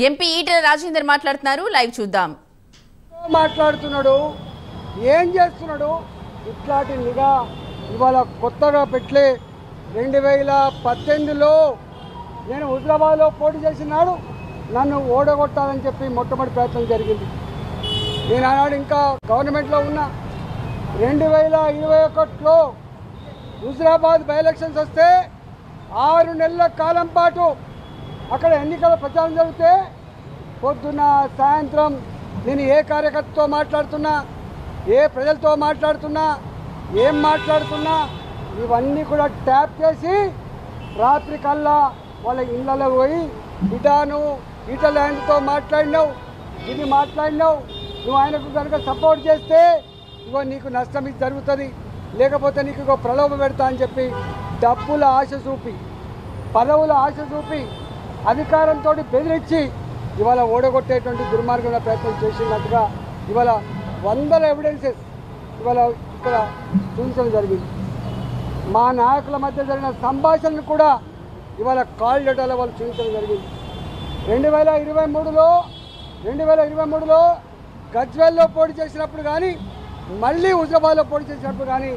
MP Etela Rajender మాట్లాడుతున్నారు, live చూద్దాం. మాట్లాడుతున్నాడు, ఏం చేస్తున్నాడు? ఇట్లాంటి నిఘా ఇవాళ కొత్తగా పెట్టలే. 2018లో నేను హుజరాబాద్లో పోటీ చేసినాడు, నన్ను ఓడగొట్టాలని చెప్పి మొట్టమొదటి ప్రయత్నం జరిగింది. నేను ఆనాడు ఇంకా గవర్నమెంట్లో ఉన్నా. 2021లో హుజరాబాద్ బై ఎలక్షన్స్ వస్తే 6 నెలల కాలం పాటు అక్కడ ఎన్నికల ప్రచారం జరిగితే పొద్దున్న సాయంత్రం నేను ఏ కార్యకర్తతో మాట్లాడుతున్నా, ఏ ప్రజలతో మాట్లాడుతున్నా, ఏం మాట్లాడుతున్నా ఇవన్నీ కూడా ట్యాప్ చేసి రాత్రి కల్లా వాళ్ళ ఇళ్ళలో పోయి బిడ్డాను ఈటల ల్యాండ్తో మాట్లాడినావు, ఇది మాట్లాడినావు, నువ్వు ఆయనకు కనుక సపోర్ట్ చేస్తే ఇగో నీకు నష్టం ఇది జరుగుతుంది, లేకపోతే నీకు ఇగో ప్రలోభ పెడతా అని చెప్పి డబ్బుల ఆశ చూపి, పదవుల ఆశ చూపి, అధికారంతో బెదిరించి ఇవాళ ఓడగొట్టేటువంటి దుర్మార్గమైన ప్రయత్నం చేసినట్టుగా ఇవాళ వందల ఎవిడెన్సెస్ ఇవాళ ఇక్కడ చూపించడం జరిగింది. మా నాయకుల మధ్య జరిగిన సంభాషణను కూడా ఇవాళ కాల్ డేటాలో వాళ్ళు చూపించడం జరిగింది. 2023లో గజ్వేల్లో పోటీ చేసినప్పుడు కానీ, మళ్ళీ హుజరాబాద్లో పోటీ చేసినప్పుడు కానీ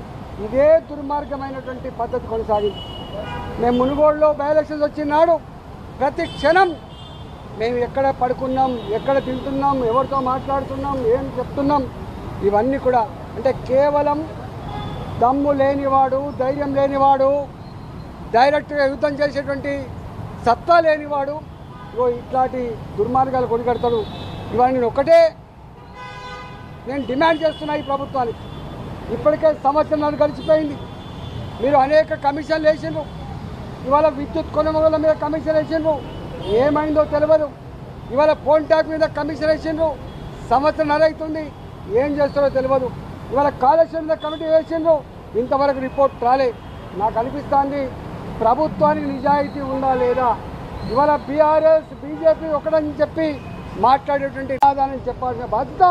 ఇదే దుర్మార్గమైనటువంటి పద్ధతి కొనసాగింది. మేము మునుగోడులో బై ఎలక్షన్స్ వచ్చినాడు ప్రతి క్షణం మేము ఎక్కడ పడుకున్నాం, ఎక్కడ తింటున్నాం, ఎవరితో మాట్లాడుతున్నాం, ఏం చెప్తున్నాం, ఇవన్నీ కూడా అంటే కేవలం దమ్ము లేనివాడు, ధైర్యం లేనివాడు, డైరెక్ట్గా యుద్ధం చేసేటువంటి సత్తా లేనివాడు ఇట్లాంటి దుర్మార్గాలు కొనికడతాడు. ఇవాళ నేను ఒకటే డిమాండ్ చేస్తున్నా ఈ ప్రభుత్వానికి. ఇప్పటికే సంవత్సరాలు గడిచిపోయింది, మీరు అనేక కమిషన్లు వేసిండ్రు, ఇవాళ విద్యుత్ కొనుగోళ్ల మీద కమిషన్ వేసిండ్రు, ఏమైందో తెలియదు. ఇవాళ ఫోన్ ట్యాక్ మీద కమిషన్ వేసిండ్రు, సంవత్సరం అవుతుంది, ఏం చేస్తారో తెలియదు. ఇవాళ కాళేశ్వరం మీద కమిటీ వేసిండ్రు, ఇంతవరకు రిపోర్ట్ రాలే. నాకు అనిపిస్తుంది ప్రభుత్వానికి నిజాయితీ ఉందా లేదా. ఇవాళ బీఆర్ఎస్ బీజేపీ ఒకటని చెప్పి మాట్లాడేటువంటి సమాధానం చెప్పాల్సిన బాధ్యత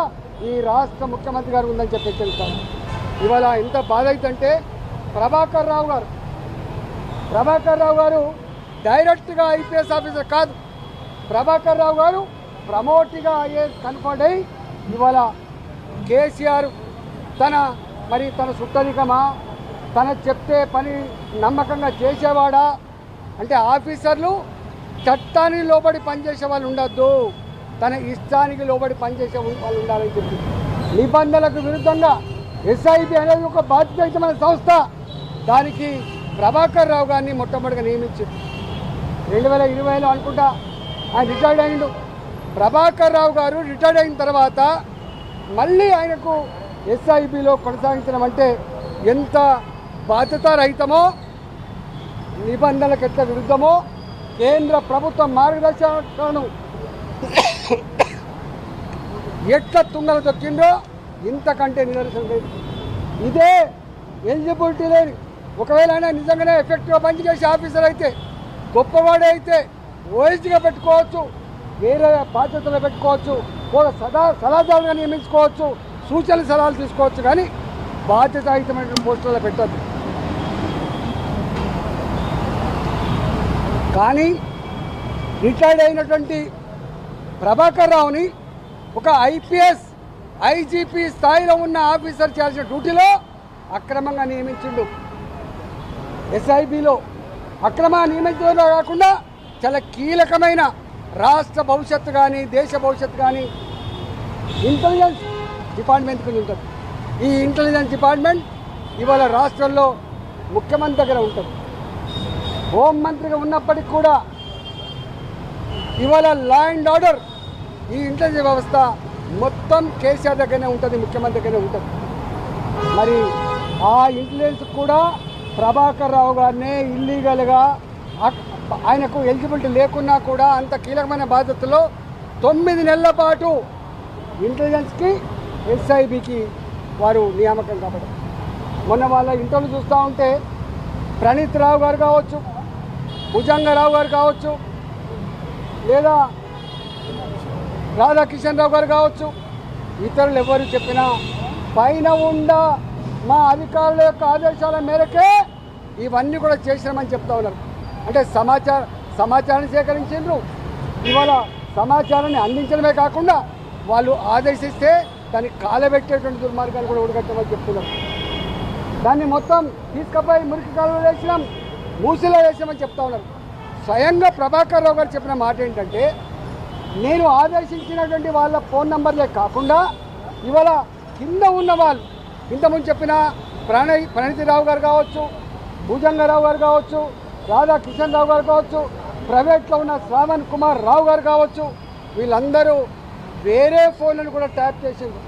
ఈ రాష్ట్ర ముఖ్యమంత్రి గారు ఉందని చెప్పి తెలుస్తాను. ఇవాళ ఎంత బాధ అవుతుంటే ప్రభాకర్ రావు గారు డైరెక్ట్గా ఐపీఎస్ ఆఫీసర్ కాదు, ప్రభాకర్ రావు గారు ప్రమోట్గా ఐఏఎస్ కన్ఫర్డ్ అయ్యి ఇవాళ కేసీఆర్ తన సుట్టరికమా, తన చెప్తే పని నమ్మకంగా చేసేవాడా అంటే ఆఫీసర్లు చట్టానికి లోబడి పనిచేసే వాళ్ళు ఉండొద్దు, తన ఇష్టానికి లోబడి పనిచేసే వాళ్ళు ఉండాలని చెప్పి నిబంధనలకు విరుద్ధంగా ఎస్ఐబి అనేది ఒక బాధ్యతమైన సంస్థ, దానికి ప్రభాకర్ రావు గారిని మొట్టమొదటిగా నియమించారు. 2020లో అనుకుంటా ఆయన రిటైర్డ్ అయ్యిండు. ప్రభాకర్ రావు గారు రిటైర్డ్ అయిన తర్వాత మళ్ళీ ఆయనకు ఎస్ఐబిలో కొనసాగించడం అంటే ఎంత బాధ్యతారహితమో, నిబంధనలకు ఎట్లా విరుద్ధమో, కేంద్ర ప్రభుత్వ మార్గదర్శకాలను ఎట్లా తుంగలు తొక్కిందో ఇంతకంటే నిదర్శనం లేదు. ఇదే ఎలిజిబిలిటీ లేని, ఒకవేళ ఆయన నిజంగానే ఎఫెక్టివ్గా పనిచేసే ఆఫీసర్ అయితే, గొప్పవాడే అయితే ఓఎస్డీగా పెట్టుకోవచ్చు, వేరే బాధ్యతలు పెట్టుకోవచ్చు, కూడా సలహాదారులుగా నియమించుకోవచ్చు, సూచనలు సలహాలు తీసుకోవచ్చు, కానీ బాధ్యతాయుతమైనటువంటి పోస్టుల్లో పెట్టద్దు. కానీ రిటైర్డ్ అయినటువంటి ప్రభాకర్ రావుని ఒక ఐపీఎస్ ఐజీపీ స్థాయిలో ఉన్న ఆఫీసర్ చేయాల్సిన డ్యూటీలో అక్రమంగా నియమించిండు. ఎస్ఐబిలో అక్రమంగా నియమించడంలో కాకుండా చాలా కీలకమైన రాష్ట్ర భవిష్యత్తు కానీ, దేశ భవిష్యత్తు కానీ ఇంటెలిజెన్స్ డిపార్ట్మెంట్ కింద ఉంటుంది. ఈ ఇంటెలిజెన్స్ డిపార్ట్మెంట్ ఇవాళ రాష్ట్రంలో ముఖ్యమంత్రి దగ్గర ఉంటుంది. హోంమంత్రిగా ఉన్నప్పటికీ కూడా ఇవాళ లా అండ్ ఆర్డర్, ఈ ఇంటెలిజెన్స్ వ్యవస్థ మొత్తం కేసీఆర్ దగ్గరనే ఉంటుంది, ముఖ్యమంత్రి దగ్గరనే ఉంటుంది. మరి ఆ ఇంటెలిజెన్స్ కూడా ప్రభాకర్ రావు గారినే ఇల్లీగల్గా, ఆయనకు ఎలిజిబిలిటీ లేకున్నా కూడా అంత కీలకమైన బాధ్యతలో 9 నెలల పాటు ఇంటెలిజెన్స్కి ఎస్ఐబికి వారు నియామకం కాబట్టి మొన్న వాళ్ళ ఇంటర్వ్యూ చూస్తూ ఉంటే ప్రణీత్ రావు గారు కావచ్చు, భుజంగరావు గారు కావచ్చు, లేదా రాధాకిషన్ రావు గారు కావచ్చు, ఇతరులు ఎవరు చెప్పినా పైన ఉన్న మా అధికారుల యొక్క ఆదేశాల మేరకే ఇవన్నీ కూడా చేసినామని చెప్తా ఉన్నారు. అంటే సమాచారాన్ని సేకరించారు. ఇవాళ సమాచారాన్ని అందించడమే కాకుండా వాళ్ళు ఆదేశిస్తే దాన్ని కాలబెట్టేటువంటి దుర్మార్గాలు కూడా ఉడగట్టమని చెప్తున్నారు. దాన్ని మొత్తం తీసుకుపోయి మురికి కాలంలో వేసినాం, మూసిలో వేసామని చెప్తా ఉన్నారు. స్వయంగా ప్రభాకర్ రావు గారు చెప్పిన మాట ఏంటంటే, నేను ఆదేశించినటువంటి వాళ్ళ ఫోన్ నంబర్లే కాకుండా ఇవాళ కింద ఉన్న వాళ్ళు ఇంతకుముందు చెప్పిన ప్రణితిరావు గారు కావచ్చు, భుజంగరావు గారు కావచ్చు, రాధా కిషన్ రావు గారు కావచ్చు, ప్రైవేట్లో ఉన్న శ్రావణ్ కుమార్ రావు గారు కావచ్చు, వీళ్ళందరూ వేరే ఫోన్లను కూడా ట్యాప్ చేసింది.